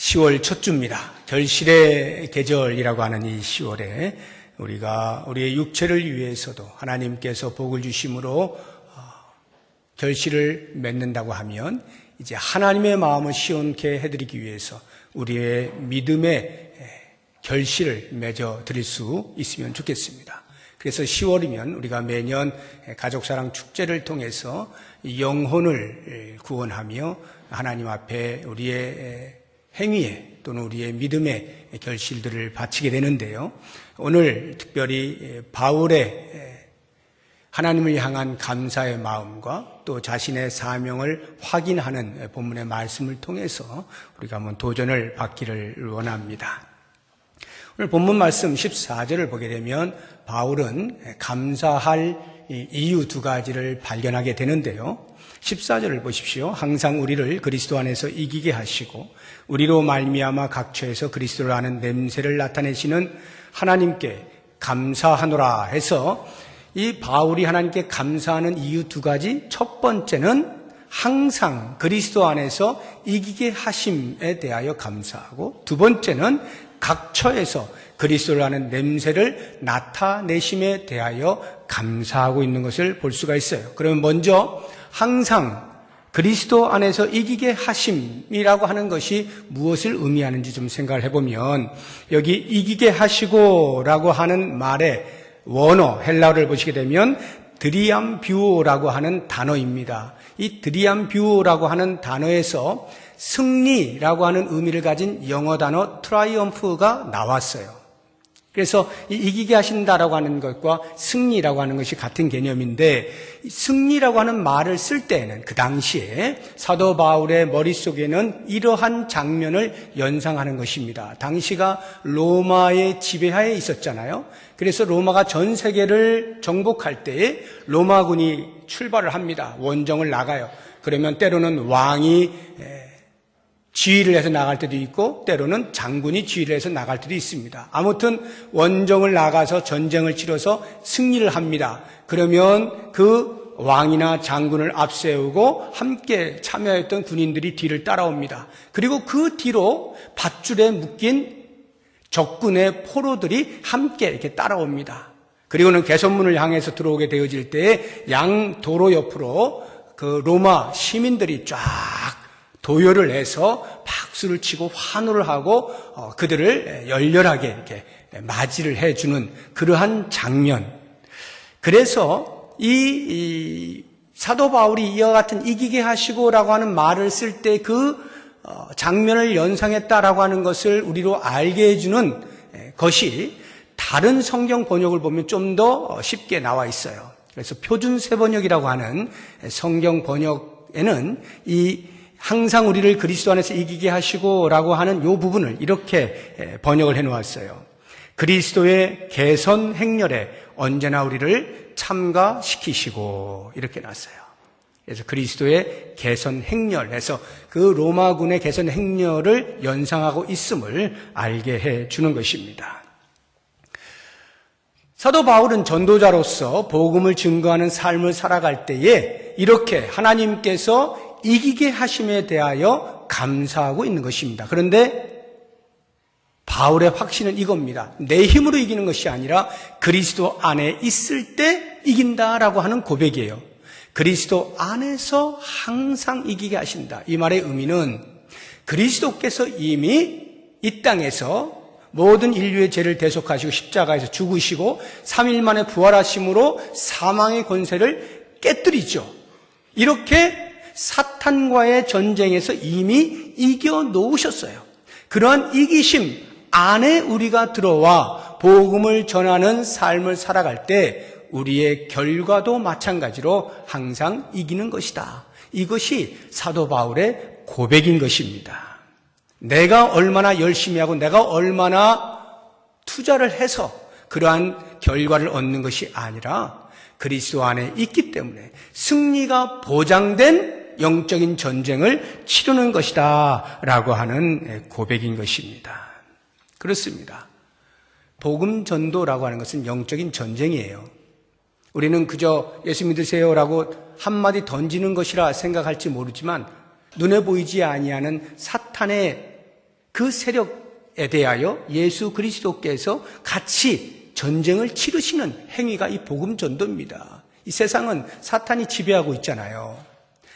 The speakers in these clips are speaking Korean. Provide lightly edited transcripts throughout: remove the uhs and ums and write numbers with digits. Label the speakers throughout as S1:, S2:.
S1: 10월 첫 주입니다. 결실의 계절이라고 하는 이 10월에 우리가 우리의 육체를 위해서도 하나님께서 복을 주심으로 결실을 맺는다고 하면 이제 하나님의 마음을 시원케 해드리기 위해서 우리의 믿음의 결실을 맺어 드릴 수 있으면 좋겠습니다. 그래서 10월이면 우리가 매년 가족사랑 축제를 통해서 영혼을 구원하며 하나님 앞에 우리의 행위에 또는 우리의 믿음의 결실들을 바치게 되는데요. 오늘 특별히 바울의 하나님을 향한 감사의 마음과 또 자신의 사명을 확인하는 본문의 말씀을 통해서 우리가 한번 도전을 받기를 원합니다. 오늘 본문 말씀 14절을 보게 되면 바울은 감사할 이유 두 가지를 발견하게 되는데요. 14절을 보십시오. 항상 우리를 그리스도 안에서 이기게 하시고 우리로 말미암아 각처에서 그리스도를 아는 냄새를 나타내시는 하나님께 감사하노라 해서 이 바울이 하나님께 감사하는 이유 두 가지, 첫 번째는 항상 그리스도 안에서 이기게 하심에 대하여 감사하고, 두 번째는 각처에서 그리스도를 아는 냄새를 나타내심에 대하여 감사하고 있는 것을 볼 수가 있어요. 그러면 먼저 항상 그리스도 안에서 이기게 하심이라고 하는 것이 무엇을 의미하는지 좀 생각을 해보면, 여기 이기게 하시고라고 하는 말의 원어 헬라어를 보시게 되면 드리암뷰오라고 하는 단어입니다. 이 드리암뷰오라고 하는 단어에서 승리라고 하는 의미를 가진 영어 단어 트라이엄프가 나왔어요. 그래서 이기게 하신다라고 하는 것과 승리라고 하는 것이 같은 개념인데, 승리라고 하는 말을 쓸 때에는 그 당시에 사도 바울의 머릿속에는 이러한 장면을 연상하는 것입니다. 당시가 로마의 지배하에 있었잖아요. 그래서 로마가 전 세계를 정복할 때에 로마군이 출발을 합니다. 원정을 나가요. 그러면 때로는 왕이 지휘를 해서 나갈 때도 있고 때로는 장군이 지휘를 해서 나갈 때도 있습니다. 아무튼 원정을 나가서 전쟁을 치러서 승리를 합니다. 그러면 그 왕이나 장군을 앞세우고 함께 참여했던 군인들이 뒤를 따라옵니다. 그리고 그 뒤로 밧줄에 묶인 적군의 포로들이 함께 이렇게 따라옵니다. 그리고는 개선문을 향해서 들어오게 되어질 때에 양 도로 옆으로 그 로마 시민들이 쫙 도열을 해서 박수를 치고 환호를 하고 그들을 열렬하게 이렇게 맞이를 해주는 그러한 장면. 그래서 이 사도 바울이 이와 같은 이기게 하시고라고 하는 말을 쓸 때 그 장면을 연상했다라고 하는 것을 우리로 알게 해주는 것이 다른 성경 번역을 보면 좀 더 쉽게 나와 있어요. 그래서 표준세 번역이라고 하는 성경 번역에는 이 항상 우리를 그리스도 안에서 이기게 하시고라고 하는 이 부분을 이렇게 번역을 해놓았어요. 그리스도의 개선 행렬에 언제나 우리를 참가시키시고 이렇게 놨어요. 그래서 그리스도의 개선 행렬에서 그 로마군의 개선 행렬을 연상하고 있음을 알게 해주는 것입니다. 사도 바울은 전도자로서 복음을 증거하는 삶을 살아갈 때에 이렇게 하나님께서 이기게 하심에 대하여 감사하고 있는 것입니다. 그런데 바울의 확신은 이겁니다. 내 힘으로 이기는 것이 아니라 그리스도 안에 있을 때 이긴다라고 하는 고백이에요. 그리스도 안에서 항상 이기게 하신다. 이 말의 의미는 그리스도께서 이미 이 땅에서 모든 인류의 죄를 대속하시고 십자가에서 죽으시고 3일 만에 부활하심으로 사망의 권세를 깨뜨리죠. 이렇게 사탄과의 전쟁에서 이미 이겨놓으셨어요. 그러한 이기심 안에 우리가 들어와 복음을 전하는 삶을 살아갈 때 우리의 결과도 마찬가지로 항상 이기는 것이다. 이것이 사도 바울의 고백인 것입니다. 내가 얼마나 열심히 하고 내가 얼마나 투자를 해서 그러한 결과를 얻는 것이 아니라 그리스도 안에 있기 때문에 승리가 보장된 영적인 전쟁을 치르는 것이다 라고 하는 고백인 것입니다. 그렇습니다. 복음 전도라고 하는 것은 영적인 전쟁이에요. 우리는 그저 예수 믿으세요라고 한마디 던지는 것이라 생각할지 모르지만 눈에 보이지 아니하는 사탄의 그 세력에 대하여 예수 그리스도께서 같이 전쟁을 치르시는 행위가 이 복음 전도입니다. 이 세상은 사탄이 지배하고 있잖아요.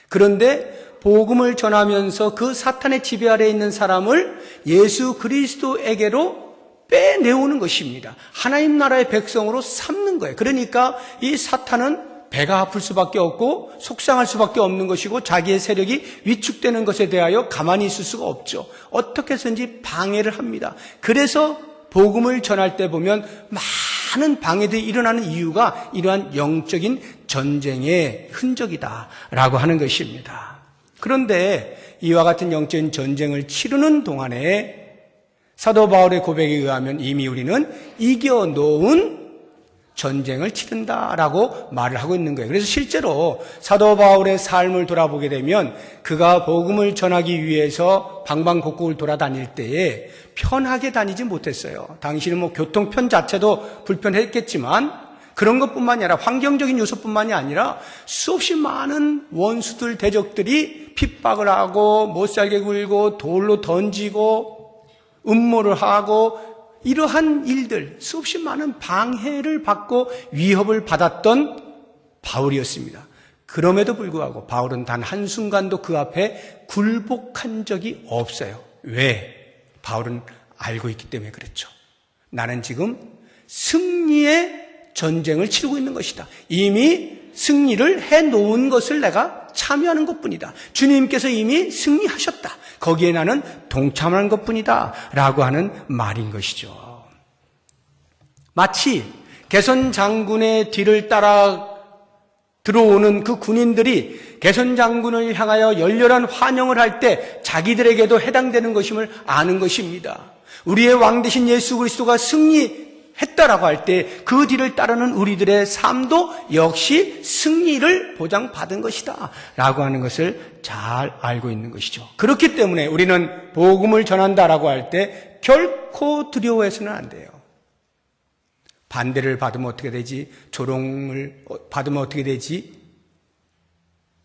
S1: 그런데 복음을 전하면서 그 사탄의 지배 아래에 있는 사람을 예수 그리스도에게로 빼내오는 것입니다. 하나님 나라의 백성으로 삼는 거예요. 그러니까 이 사탄은 배가 아플 수밖에 없고 속상할 수밖에 없는 것이고 자기의 세력이 위축되는 것에 대하여 가만히 있을 수가 없죠. 어떻게 해서든지 방해를 합니다. 그래서 복음을 전할 때 보면 많은 방해들이 일어나는 이유가 이러한 영적인 전쟁의 흔적이다라고 하는 것입니다. 그런데 이와 같은 영적인 전쟁을 치르는 동안에 사도 바울의 고백에 의하면 이미 우리는 이겨놓은 전쟁을 치른다라고 말을 하고 있는 거예요. 그래서 실제로 사도 바울의 삶을 돌아보게 되면 그가 복음을 전하기 위해서 방방곡곡을 돌아다닐 때에 편하게 다니지 못했어요. 당시는 교통편 자체도 불편했겠지만 그런 것뿐만이 아니라 환경적인 요소뿐만이 아니라 수없이 많은 원수들, 대적들이 핍박을 하고 못살게 굴고 돌로 던지고 음모를 하고 이러한 일들, 수없이 많은 방해를 받고 위협을 받았던 바울이었습니다. 그럼에도 불구하고 바울은 단 한순간도 그 앞에 굴복한 적이 없어요. 왜? 바울은 알고 있기 때문에 그렇죠. 나는 지금 승리의 전쟁을 치르고 있는 것이다. 이미 승리를 해놓은 것을 내가 참여하는 것뿐이다. 주님께서 이미 승리하셨다. 거기에 나는 동참하는 것뿐이다 라고 하는 말인 것이죠. 마치 개선 장군의 뒤를 따라 들어오는 그 군인들이 개선 장군을 향하여 열렬한 환영을 할 때 자기들에게도 해당되는 것임을 아는 것입니다. 우리의 왕 되신 예수 그리스도가 승리했다라고 할 때 그 뒤를 따르는 우리들의 삶도 역시 승리를 보장받은 것이다 라고 하는 것을 잘 알고 있는 것이죠. 그렇기 때문에 우리는 복음을 전한다라고 할 때 결코 두려워해서는 안 돼요. 반대를 받으면 어떻게 되지? 조롱을 받으면 어떻게 되지?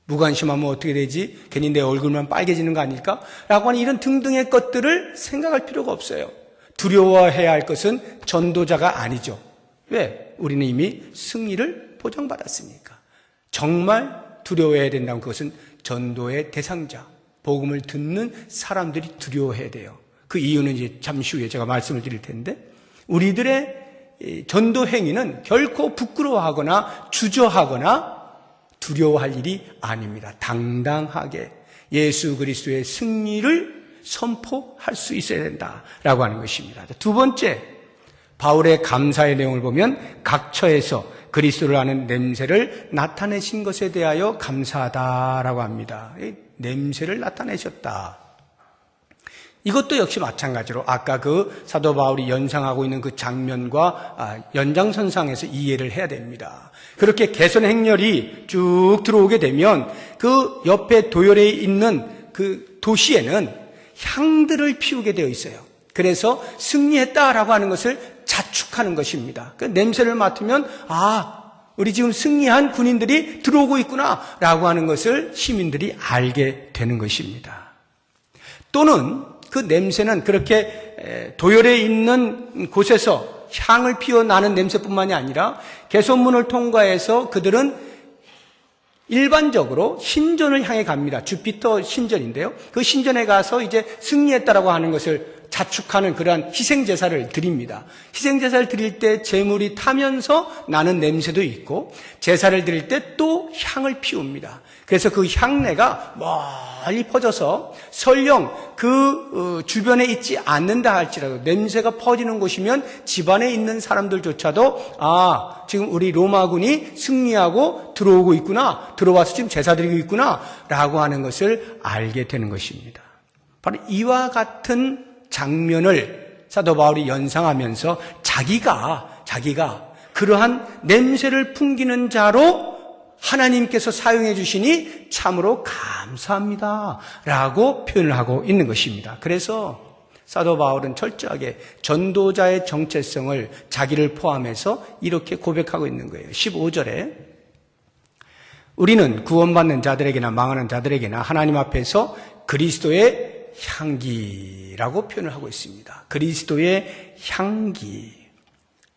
S1: 무관심하면 어떻게 되지? 괜히 내 얼굴만 빨개지는 거 아닐까? 라고 하는 이런 등등의 것들을 생각할 필요가 없어요. 두려워해야 할 것은 전도자가 아니죠. 왜? 우리는 이미 승리를 보장받았으니까. 정말 두려워해야 된다면 그것은 전도의 대상자, 복음을 듣는 사람들이 두려워해야 돼요. 그 이유는 이제 잠시 후에 제가 말씀을 드릴 텐데, 우리들의 전도 행위는 결코 부끄러워하거나 주저하거나 두려워할 일이 아닙니다. 당당하게 예수 그리스도의 승리를 선포할 수 있어야 된다라고 하는 것입니다. 두 번째, 바울의 감사의 내용을 보면 각처에서 그리스도를 아는 냄새를 나타내신 것에 대하여 감사하다라고 합니다. 냄새를 나타내셨다. 이것도 역시 마찬가지로 아까 그 사도 바울이 연상하고 있는 그 장면과 연장선상에서 이해를 해야 됩니다. 그렇게 개선 행렬이 쭉 들어오게 되면 그 옆에 도열에 있는 그 도시에는 향들을 피우게 되어 있어요. 그래서 승리했다라고 하는 것을 자축하는 것입니다. 그 냄새를 맡으면 우리 지금 승리한 군인들이 들어오고 있구나라고 하는 것을 시민들이 알게 되는 것입니다. 또는 그 냄새는 그렇게 도열에 있는 곳에서 향을 피워나는 냄새뿐만이 아니라 개선문을 통과해서 그들은 일반적으로 신전을 향해 갑니다. 주피터 신전인데요. 그 신전에 가서 이제 승리했다라고 하는 것을 자축하는 그러한 희생제사를 드립니다. 희생제사를 드릴 때 제물이 타면서 나는 냄새도 있고 제사를 드릴 때 또 향을 피웁니다. 그래서 그 향내가 멀리 퍼져서 설령 그 주변에 있지 않는다 할지라도 냄새가 퍼지는 곳이면 집안에 있는 사람들조차도 지금 우리 로마군이 승리하고 들어오고 있구나, 들어와서 지금 제사 드리고 있구나 라고 하는 것을 알게 되는 것입니다. 바로 이와 같은 장면을 사도 바울이 연상하면서 자기가 그러한 냄새를 풍기는 자로 하나님께서 사용해 주시니 참으로 감사합니다 라고 표현을 하고 있는 것입니다. 그래서 사도 바울은 철저하게 전도자의 정체성을 자기를 포함해서 이렇게 고백하고 있는 거예요. 15절에 우리는 구원받는 자들에게나 망하는 자들에게나 하나님 앞에서 그리스도의 향기라고 표현을 하고 있습니다. 그리스도의 향기.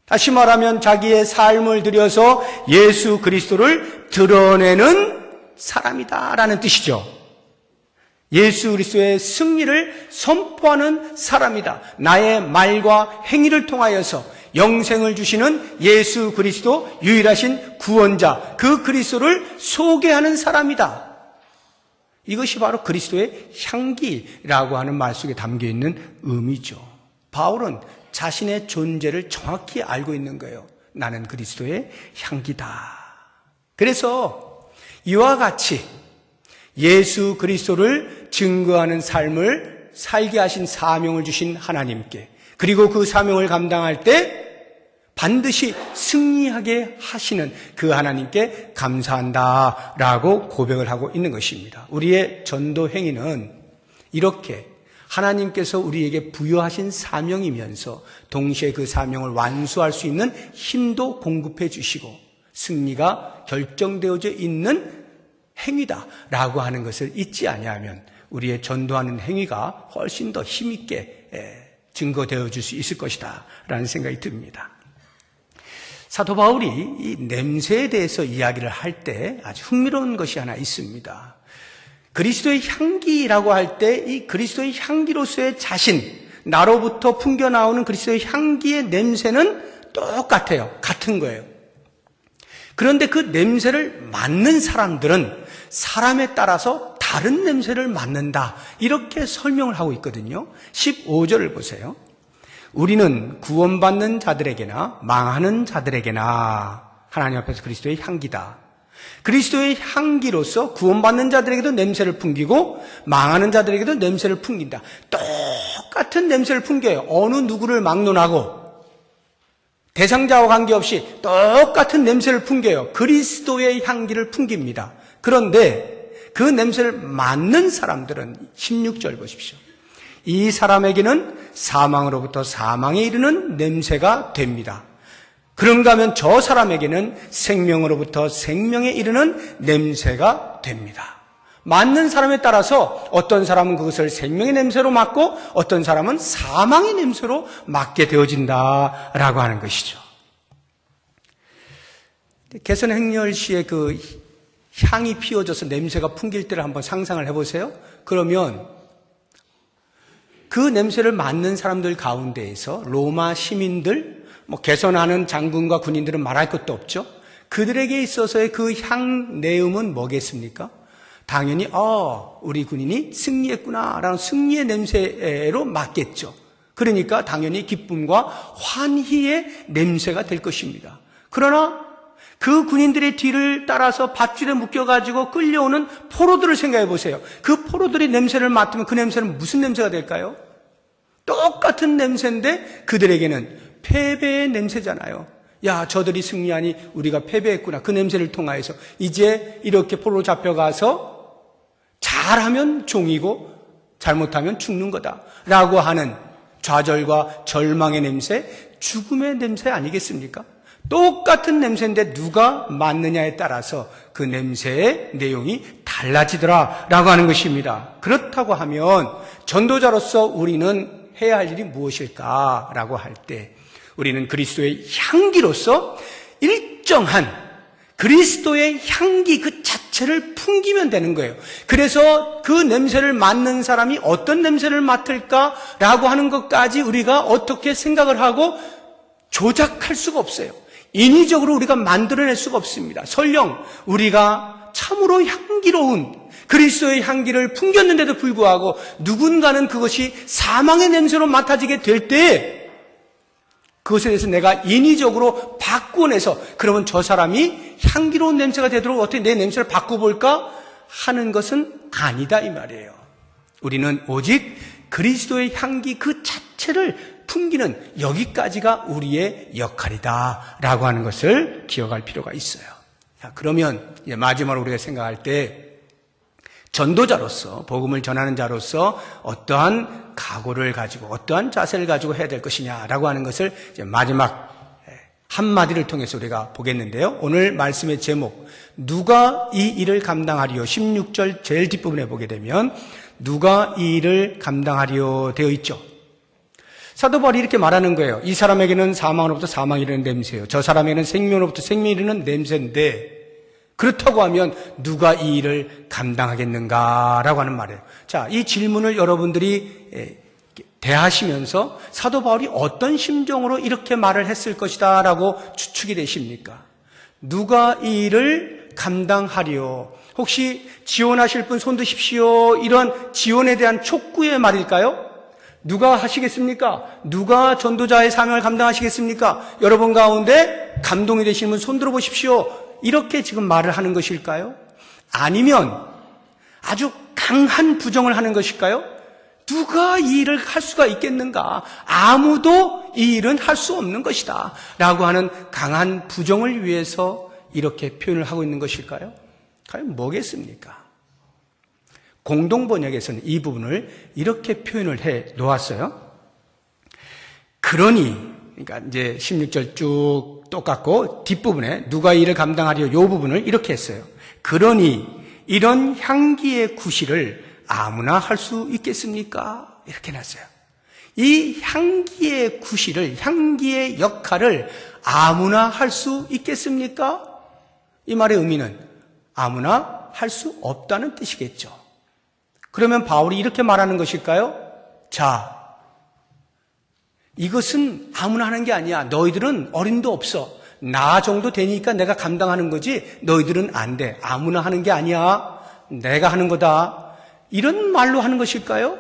S1: 다시 말하면 자기의 삶을 들여서 예수 그리스도를 드러내는 사람이다라는 뜻이죠. 예수 그리스도의 승리를 선포하는 사람이다. 나의 말과 행위를 통하여서 영생을 주시는 예수 그리스도 유일하신 구원자, 그 그리스도를 소개하는 사람이다. 이것이 바로 그리스도의 향기라고 하는 말 속에 담겨있는 의미죠. 바울은 자신의 존재를 정확히 알고 있는 거예요. 나는 그리스도의 향기다. 그래서 이와 같이 예수 그리스도를 증거하는 삶을 살게 하신 사명을 주신 하나님께, 그리고 그 사명을 감당할 때 반드시 승리하게 하시는 그 하나님께 감사한다라고 고백을 하고 있는 것입니다. 우리의 전도 행위는 이렇게 하나님께서 우리에게 부여하신 사명이면서 동시에 그 사명을 완수할 수 있는 힘도 공급해 주시고 승리가 결정되어져 있는 행위다라고 하는 것을 잊지 아니하면 우리의 전도하는 행위가 훨씬 더 힘있게 증거되어 줄 수 있을 것이다 라는 생각이 듭니다. 사도 바울이 이 냄새에 대해서 이야기를 할 때 아주 흥미로운 것이 하나 있습니다. 그리스도의 향기라고 할 때 이 그리스도의 향기로서의 자신, 나로부터 풍겨나오는 그리스도의 향기의 냄새는 똑같아요. 같은 거예요. 그런데 그 냄새를 맡는 사람들은 사람에 따라서 다른 냄새를 맡는다. 이렇게 설명을 하고 있거든요. 15절을 보세요. 우리는 구원받는 자들에게나 망하는 자들에게나 하나님 앞에서 그리스도의 향기다. 그리스도의 향기로서 구원받는 자들에게도 냄새를 풍기고 망하는 자들에게도 냄새를 풍긴다. 똑같은 냄새를 풍겨요. 어느 누구를 막론하고 대상자와 관계없이 똑같은 냄새를 풍겨요. 그리스도의 향기를 풍깁니다. 그런데 그 냄새를 맡는 사람들은 16절 보십시오. 이 사람에게는 사망으로부터 사망에 이르는 냄새가 됩니다. 그런가 하면 저 사람에게는 생명으로부터 생명에 이르는 냄새가 됩니다. 맡는 사람에 따라서 어떤 사람은 그것을 생명의 냄새로 맡고 어떤 사람은 사망의 냄새로 맡게 되어진다라고 하는 것이죠. 개선 행렬시의 그 향이 피워져서 냄새가 풍길 때를 한번 상상을 해보세요. 그러면 그 냄새를 맡는 사람들 가운데에서 로마 시민들, 개선하는 장군과 군인들은 말할 것도 없죠. 그들에게 있어서의 그 향 내음은 뭐겠습니까? 당연히 우리 군인이 승리했구나라는 승리의 냄새로 맡겠죠. 그러니까 당연히 기쁨과 환희의 냄새가 될 것입니다. 그러나 그 군인들의 뒤를 따라서 밧줄에 묶여가지고 끌려오는 포로들을 생각해 보세요. 그 포로들의 냄새를 맡으면 그 냄새는 무슨 냄새가 될까요? 똑같은 냄새인데 그들에게는 패배의 냄새잖아요. 야, 저들이 승리하니 우리가 패배했구나. 그 냄새를 통하여서 이제 이렇게 포로로 잡혀가서 잘하면 종이고 잘못하면 죽는 거다 라고 하는 좌절과 절망의 냄새, 죽음의 냄새 아니겠습니까? 똑같은 냄새인데 누가 맡느냐에 따라서 그 냄새의 내용이 달라지더라라고 하는 것입니다. 그렇다고 하면 전도자로서 우리는 해야 할 일이 무엇일까라고 할 때 우리는 그리스도의 향기로서 일정한 그리스도의 향기 그 자체를 풍기면 되는 거예요. 그래서 그 냄새를 맡는 사람이 어떤 냄새를 맡을까라고 하는 것까지 우리가 어떻게 생각을 하고 조작할 수가 없어요. 인위적으로 우리가 만들어낼 수가 없습니다. 설령 우리가 참으로 향기로운 그리스도의 향기를 풍겼는데도 불구하고 누군가는 그것이 사망의 냄새로 맡아지게 될 때 그것에 대해서 내가 인위적으로 바꿔내서 그러면 저 사람이 향기로운 냄새가 되도록 어떻게 내 냄새를 바꿔볼까 하는 것은 아니다 이 말이에요. 우리는 오직 그리스도의 향기 그 자체를 풍기는 여기까지가 우리의 역할이다라고 하는 것을 기억할 필요가 있어요. 자, 그러면 이제 마지막으로 우리가 생각할 때 전도자로서 복음을 전하는 자로서 어떠한 각오를 가지고 어떠한 자세를 가지고 해야 될 것이냐라고 하는 것을 이제 마지막 한마디를 통해서 우리가 보겠는데요. 오늘 말씀의 제목 누가 이 일을 감당하리요 16절 제일 뒷부분에 보게 되면 누가 이 일을 감당하려 되어 있죠. 사도 바울이 이렇게 말하는 거예요. 이 사람에게는 사망으로부터 사망이 이르는 냄새예요. 저 사람에게는 생명으로부터 생명이 이르는 냄새인데 그렇다고 하면 누가 이 일을 감당하겠는가라고 하는 말이에요. 자, 이 질문을 여러분들이 대하시면서 사도 바울이 어떤 심정으로 이렇게 말을 했을 것이다 라고 추측이 되십니까? 누가 이 일을 감당하리요? 혹시 지원하실 분 손 드십시오. 이런 지원에 대한 촉구의 말일까요? 누가 하시겠습니까? 누가 전도자의 사명을 감당하시겠습니까? 여러분 가운데 감동이 되시는 분 손 들어보십시오. 이렇게 지금 말을 하는 것일까요? 아니면 아주 강한 부정을 하는 것일까요? 누가 이 일을 할 수가 있겠는가? 아무도 이 일은 할 수 없는 것이다 라고 하는 강한 부정을 위해서 이렇게 표현을 하고 있는 것일까요? 과연 뭐겠습니까? 공동번역에서는 이 부분을 이렇게 표현을 해 놓았어요. 그러니, 그러니까 이제 16절 쭉 똑같고 뒷부분에 누가 이 일을 감당하리요? 이 부분을 이렇게 했어요. 그러니 이런 향기의 구실을 아무나 할 수 있겠습니까? 이렇게 놨어요. 이 향기의 구실을, 향기의 역할을 아무나 할 수 있겠습니까? 이 말의 의미는 아무나 할 수 없다는 뜻이겠죠. 그러면 바울이 이렇게 말하는 것일까요? 자, 이것은 아무나 하는 게 아니야. 너희들은 어림도 없어. 나 정도 되니까 내가 감당하는 거지 너희들은 안 돼. 아무나 하는 게 아니야. 내가 하는 거다. 이런 말로 하는 것일까요?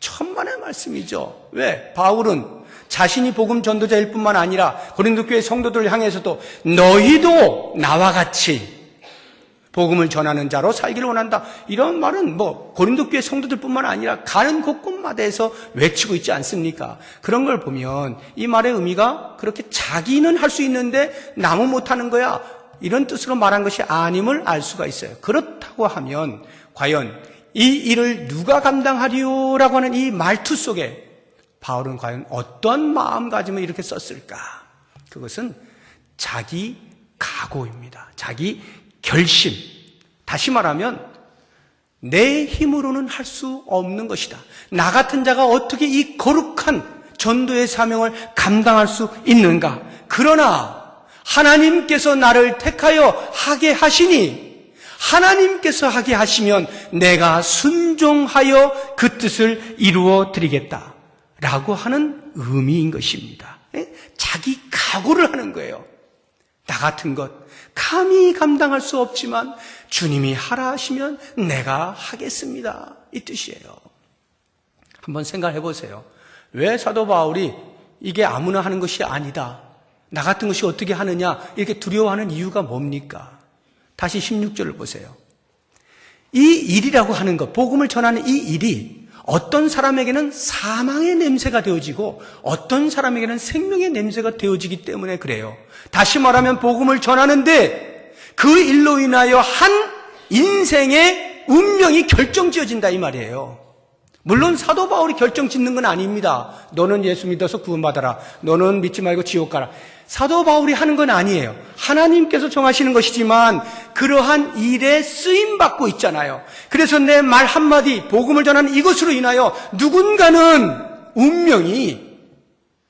S1: 천만의 말씀이죠. 왜? 바울은 자신이 복음 전도자일 뿐만 아니라 고린도 교회 성도들을 향해서도 너희도 나와 같이 복음을 전하는 자로 살기를 원한다. 이런 말은 고린도 교회 성도들뿐만 아니라 가는 곳곳마다에서 외치고 있지 않습니까? 그런 걸 보면 이 말의 의미가 그렇게 자기는 할 수 있는데 남은 못하는 거야. 이런 뜻으로 말한 것이 아님을 알 수가 있어요. 그렇다고 하면 과연 이 일을 누가 감당하리요라고 하는 이 말투 속에 바울은 과연 어떤 마음가짐을 이렇게 썼을까? 그것은 자기 각오입니다. 자기 결심. 다시 말하면 내 힘으로는 할 수 없는 것이다. 나 같은 자가 어떻게 이 거룩한 전도의 사명을 감당할 수 있는가? 그러나 하나님께서 나를 택하여 하게 하시니 하나님께서 하게 하시면 내가 순종하여 그 뜻을 이루어 드리겠다 라고 하는 의미인 것입니다. 자기 각오를 하는 거예요. 나 같은 것 감히 감당할 수 없지만 주님이 하라 하시면 내가 하겠습니다. 이 뜻이에요. 한번 생각해 보세요. 왜 사도 바울이 이게 아무나 하는 것이 아니다. 나 같은 것이 어떻게 하느냐 이렇게 두려워하는 이유가 뭡니까? 다시 16절을 보세요. 이 일이라고 하는 것, 복음을 전하는 이 일이 어떤 사람에게는 사망의 냄새가 되어지고 어떤 사람에게는 생명의 냄새가 되어지기 때문에 그래요. 다시 말하면 복음을 전하는데 그 일로 인하여 한 인생의 운명이 결정지어진다 이 말이에요. 물론 사도 바울이 결정짓는 건 아닙니다. 너는 예수 믿어서 구원받아라. 너는 믿지 말고 지옥 가라. 사도 바울이 하는 건 아니에요. 하나님께서 정하시는 것이지만 그러한 일에 쓰임받고 있잖아요. 그래서 내 말 한마디 복음을 전하는 이것으로 인하여 누군가는 운명이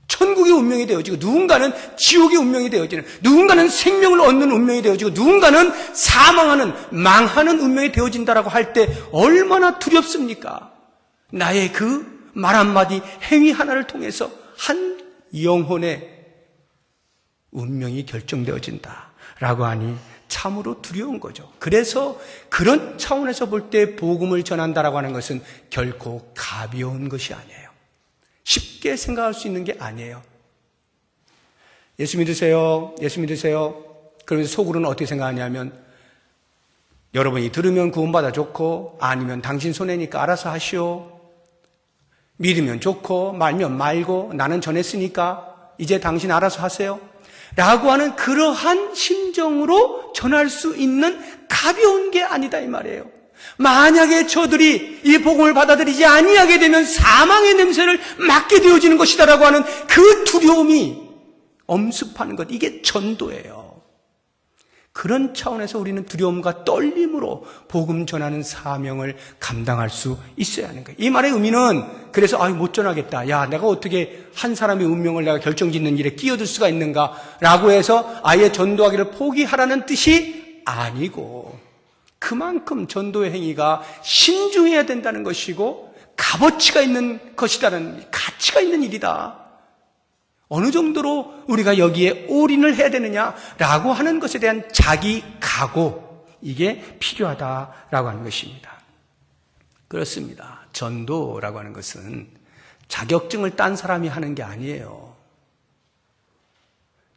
S1: 천국의 운명이 되어지고 누군가는 지옥의 운명이 되어지는, 누군가는 생명을 얻는 운명이 되어지고 누군가는 사망하는, 망하는 운명이 되어진다라고 할 때 얼마나 두렵습니까? 나의 그 말 한마디, 행위 하나를 통해서 한 영혼의 운명이 결정되어진다라고 하니 참으로 두려운 거죠. 그래서 그런 차원에서 볼 때 복음을 전한다라고 하는 것은 결코 가벼운 것이 아니에요. 쉽게 생각할 수 있는 게 아니에요. 예수 믿으세요. 예수 믿으세요. 그러면서 속으로는 어떻게 생각하냐면 여러분이 들으면 구원받아 좋고 아니면 당신 손해니까 알아서 하시오. 믿으면 좋고 말면 말고 나는 전했으니까 이제 당신 알아서 하세요. 라고 하는 그러한 심정으로 전할 수 있는 가벼운 게 아니다 이 말이에요. 만약에 저들이 이 복음을 받아들이지 아니하게 되면 사망의 냄새를 맡게 되어지는 것이다라고 하는 그 두려움이 엄습하는 것, 이게 전도예요. 그런 차원에서 우리는 두려움과 떨림으로 복음 전하는 사명을 감당할 수 있어야 하는 거예요. 이 말의 의미는 그래서 못 전하겠다. 야, 내가 어떻게 한 사람의 운명을 내가 결정짓는 일에 끼어들 수가 있는가라고 해서 아예 전도하기를 포기하라는 뜻이 아니고, 그만큼 전도의 행위가 신중해야 된다는 것이고 값어치가 있는 것이다는, 가치가 있는 일이다. 어느 정도로 우리가 여기에 올인을 해야 되느냐라고 하는 것에 대한 자기 각오, 이게 필요하다라고 하는 것입니다. 그렇습니다. 전도라고 하는 것은 자격증을 딴 사람이 하는 게 아니에요.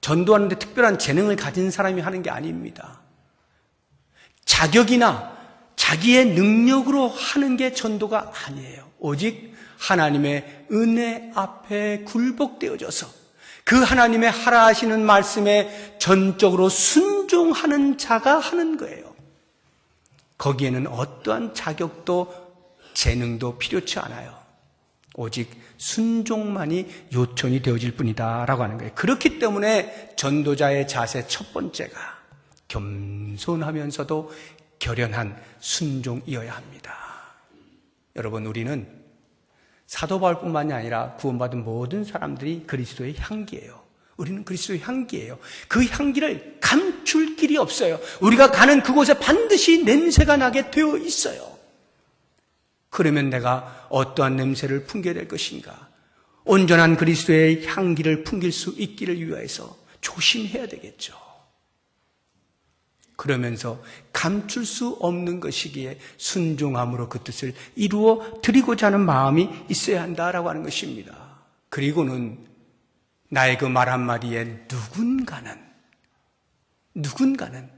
S1: 전도하는데 특별한 재능을 가진 사람이 하는 게 아닙니다. 자격이나 자기의 능력으로 하는 게 전도가 아니에요. 오직 하나님의 은혜 앞에 굴복되어져서 그 하나님의 하라 하시는 말씀에 전적으로 순종하는 자가 하는 거예요. 거기에는 어떠한 자격도 재능도 필요치 않아요. 오직 순종만이 요청이 되어질 뿐이다 라고 하는 거예요. 그렇기 때문에 전도자의 자세 첫 번째가 겸손하면서도 결연한 순종이어야 합니다. 여러분, 우리는 사도 바울뿐만이 아니라 구원받은 모든 사람들이 그리스도의 향기예요. 우리는 그리스도의 향기예요. 그 향기를 감출 길이 없어요. 우리가 가는 그곳에 반드시 냄새가 나게 되어 있어요. 그러면 내가 어떠한 냄새를 풍겨야 될 것인가? 온전한 그리스도의 향기를 풍길 수 있기를 위해서 조심해야 되겠죠. 그러면서 감출 수 없는 것이기에 순종함으로 그 뜻을 이루어 드리고자 하는 마음이 있어야 한다라고 하는 것입니다. 그리고는 나의 그 말 한마디에 누군가는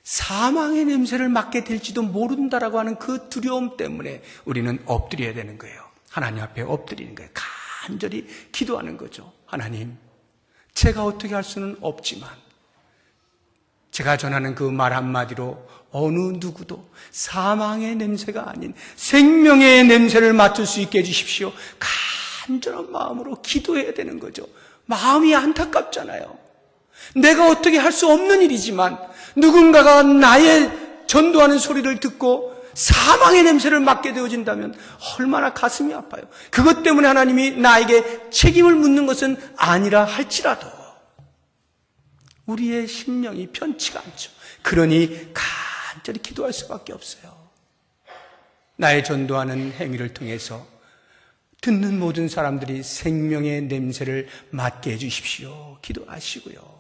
S1: 사망의 냄새를 맡게 될지도 모른다라고 하는 그 두려움 때문에 우리는 엎드려야 되는 거예요. 하나님 앞에 엎드리는 거예요. 간절히 기도하는 거죠. 하나님, 제가 어떻게 할 수는 없지만 제가 전하는 그 말 한마디로 어느 누구도 사망의 냄새가 아닌 생명의 냄새를 맡을 수 있게 해주십시오. 간절한 마음으로 기도해야 되는 거죠. 마음이 안타깝잖아요. 내가 어떻게 할 수 없는 일이지만 누군가가 나의 전도하는 소리를 듣고 사망의 냄새를 맡게 되어진다면 얼마나 가슴이 아파요. 그것 때문에 하나님이 나에게 책임을 묻는 것은 아니라 할지라도 우리의 심령이 편치가 않죠. 그러니 간절히 기도할 수밖에 없어요. 나의 전도하는 행위를 통해서 듣는 모든 사람들이 생명의 냄새를 맡게 해주십시오. 기도하시고요.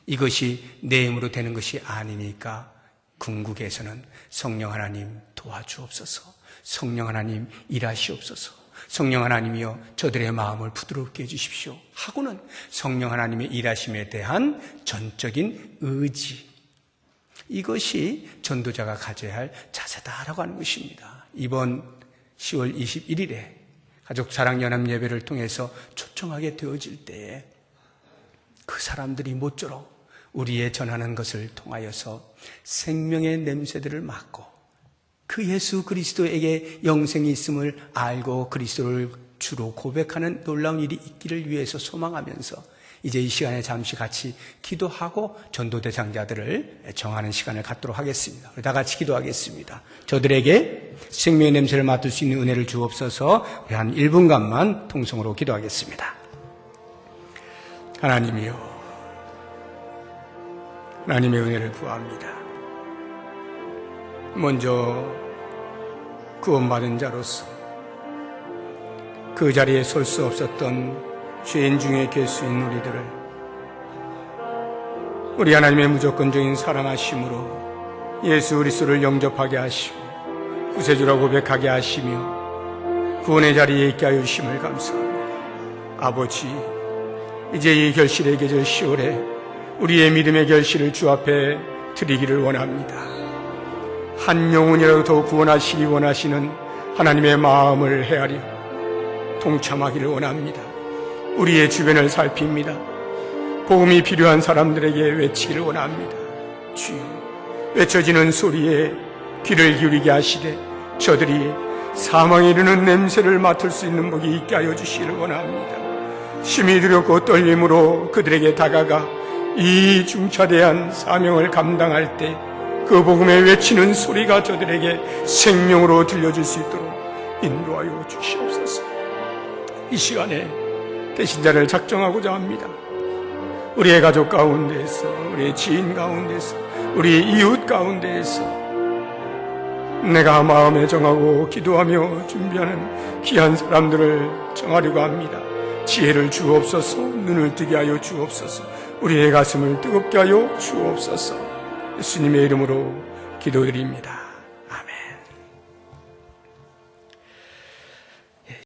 S1: 이것이 내 힘으로 되는 것이 아니니까 궁극에서는 성령 하나님 도와주옵소서, 성령 하나님 일하시옵소서, 성령 하나님이여 저들의 마음을 부드럽게 해주십시오 하고는 성령 하나님의 일하심에 대한 전적인 의지, 이것이 전도자가 가져야 할 자세다라고 하는 것입니다. 이번 10월 21일에 가족사랑연합 예배를 통해서 초청하게 되어질 때에 그 사람들이 모쪼록 우리의 전하는 것을 통하여서 생명의 냄새들을 맡고 그 예수 그리스도에게 영생이 있음을 알고 그리스도를 주로 고백하는 놀라운 일이 있기를 위해서 소망하면서 이제 이 시간에 잠시 같이 기도하고 전도 대상자들을 정하는 시간을 갖도록 하겠습니다. 우리 다 같이 기도하겠습니다. 저들에게 생명의 냄새를 맡을 수 있는 은혜를 주옵소서. 우리 한 1분간만 통성으로 기도하겠습니다. 하나님이여, 하나님의 은혜를 구합니다. 먼저 구원받은 자로서 그 자리에 설 수 없었던 죄인 중에 괴수인 우리들을 우리 하나님의 무조건적인 사랑하심으로 예수 그리스도를 영접하게 하시고 구세주라 고백하게 하시며 구원의 자리에 있게 하여 주심을 감사합니다. 아버지, 이제 이 결실의 계절 10월에 우리의 믿음의 결실을 주 앞에 드리기를 원합니다. 한 영혼이라도 더 구원하시기 원하시는 하나님의 마음을 헤아려 동참하기를 원합니다. 우리의 주변을 살핍니다. 복음이 필요한 사람들에게 외치기를 원합니다. 주여, 외쳐지는 소리에 귀를 기울이게 하시되 저들이 사망에 이르는 냄새를 맡을 수 있는 목이 있게 하여 주시기를 원합니다. 심히 두렵고 떨림으로 그들에게 다가가 이 중차대한 사명을 감당할 때 그 복음에 외치는 소리가 저들에게 생명으로 들려질 수 있도록 인도하여 주시옵소서. 이 시간에 배신자를 작정하고자 합니다. 우리의 가족 가운데에서, 우리의 지인 가운데에서, 우리 이웃 가운데에서 내가 마음에 정하고 기도하며 준비하는 귀한 사람들을 정하려고 합니다. 지혜를 주옵소서. 눈을 뜨게 하여 주옵소서. 우리의 가슴을 뜨겁게 하여 주옵소서. 예수님의 이름으로 기도드립니다.